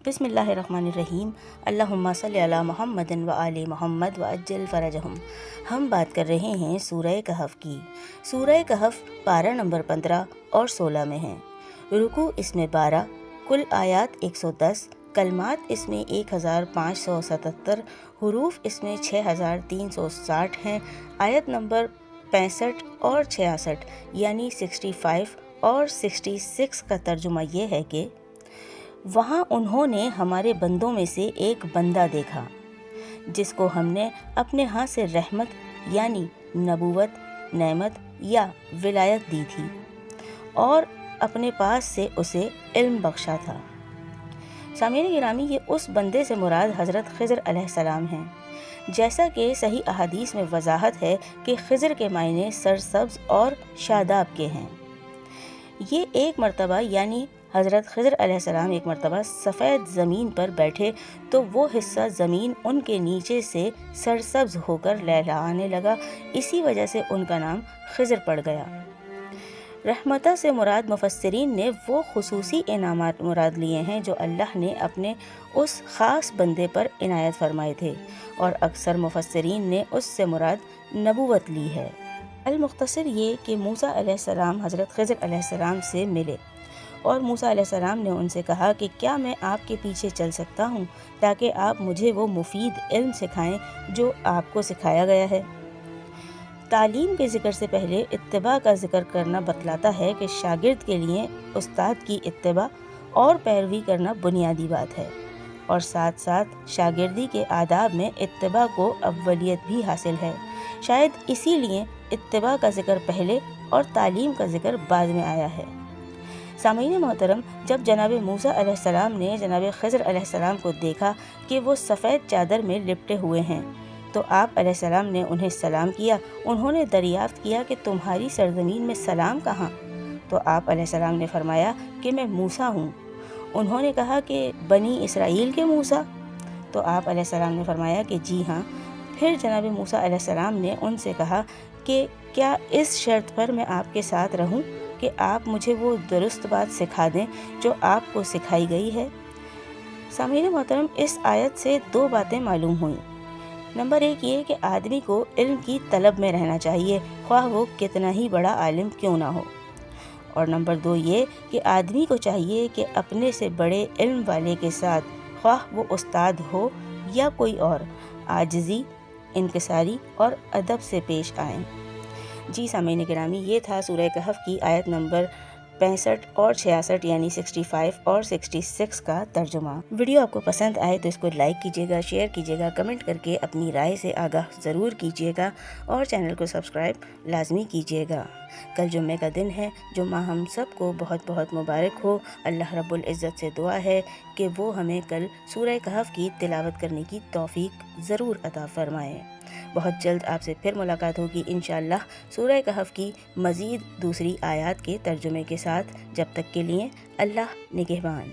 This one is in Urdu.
بسم اللہ الرحمن الرحیم۔ اللہم صلی علی محمد و آل محمد وعجل فرجہم۔ ہم بات کر رہے ہیں سورہ کہف کی۔ سورہ کہف پارہ نمبر 15 اور 16 میں ہیں۔ رکوع اس میں 12، کل آیات 110، کلمات اس میں 1577، حروف اس میں 6360 ہیں۔ آیت نمبر 65 اور 66 یعنی 65 اور 66 کا ترجمہ یہ ہے کہ وہاں انہوں نے ہمارے بندوں میں سے ایک بندہ دیکھا جس کو ہم نے اپنے ہاں سے رحمت یعنی نبوت، نعمت یا ولایت دی تھی اور اپنے پاس سے اسے علم بخشا تھا۔ سامعین گرامی، یہ اس بندے سے مراد حضرت خضر علیہ السلام ہیں، جیسا کہ صحیح احادیث میں وضاحت ہے کہ خضر کے معنی سرسبز اور شاداب کے ہیں۔ یہ ایک مرتبہ یعنی حضرت خضر علیہ السلام ایک مرتبہ سفید زمین پر بیٹھے تو وہ حصہ زمین ان کے نیچے سے سرسبز ہو کر لہلہانے لگا، اسی وجہ سے ان کا نام خضر پڑ گیا۔ رحمتہ سے مراد مفسرین نے وہ خصوصی انعامات مراد لیے ہیں جو اللہ نے اپنے اس خاص بندے پر عنایت فرمائے تھے، اور اکثر مفسرین نے اس سے مراد نبوت لی ہے۔ المختصر یہ کہ موسیٰ علیہ السلام حضرت خضر علیہ السلام سے ملے اور موسیٰ علیہ السلام نے ان سے کہا کہ کیا میں آپ کے پیچھے چل سکتا ہوں تاکہ آپ مجھے وہ مفید علم سکھائیں جو آپ کو سکھایا گیا ہے۔ تعلیم کے ذکر سے پہلے اتباع کا ذکر کرنا بتلاتا ہے کہ شاگرد کے لیے استاد کی اتباع اور پیروی کرنا بنیادی بات ہے، اور ساتھ ساتھ شاگردی کے آداب میں اتباع کو اولیت بھی حاصل ہے۔ شاید اسی لیے اتباع کا ذکر پہلے اور تعلیم کا ذکر بعد میں آیا ہے۔ سامعین محترم، جب جناب موسیٰ علیہ السلام نے جناب خضر علیہ السلام کو دیکھا کہ وہ سفید چادر میں لپٹے ہوئے ہیں تو آپ علیہ السلام نے انہیں سلام کیا۔ انہوں نے دریافت کیا کہ تمہاری سرزمین میں سلام کہاں؟ تو آپ علیہ السلام نے فرمایا کہ میں موسیٰ ہوں۔ انہوں نے کہا کہ بنی اسرائیل کے موسیٰ؟ تو آپ علیہ السلام نے فرمایا کہ جی ہاں۔ پھر جناب موسیٰ علیہ السلام نے ان سے کہا کہ کیا اس شرط پر میں آپ کے ساتھ رہوں کہ آپ مجھے وہ درست بات سکھا دیں جو آپ کو سکھائی گئی ہے؟ سامعین محترم، اس آیت سے دو باتیں معلوم ہوئیں۔ نمبر ایک یہ کہ آدمی کو علم کی طلب میں رہنا چاہیے، خواہ وہ کتنا ہی بڑا عالم کیوں نہ ہو، اور نمبر دو یہ کہ آدمی کو چاہیے کہ اپنے سے بڑے علم والے کے ساتھ، خواہ وہ استاد ہو یا کوئی اور، عاجزی، انکساری اور ادب سے پیش آئیں۔ جی سامعین گرامی، یہ تھا سورہ کہف کی آیت نمبر 65 اور 66 یعنی 65 اور 66 کا ترجمہ۔ ویڈیو آپ کو پسند آئے تو اس کو لائک کیجیے گا، شیئر کیجیے گا، کمنٹ کر کے اپنی رائے سے آگاہ ضرور کیجیے گا، اور چینل کو سبسکرائب لازمی کیجیے گا۔ کل جمعے کا دن ہے، جمعہ ہم سب کو بہت بہت مبارک ہو۔ اللہ رب العزت سے دعا ہے کہ وہ ہمیں کل سورہ کہف کی تلاوت کرنے کی توفیق ضرور عطا فرمائے۔ بہت جلد آپ سے پھر ملاقات ہوگی انشاءاللہ سورہ کہف کی مزید دوسری آیات کے ترجمے کے ساتھ۔ جب تک کے لیے اللہ نگہبان۔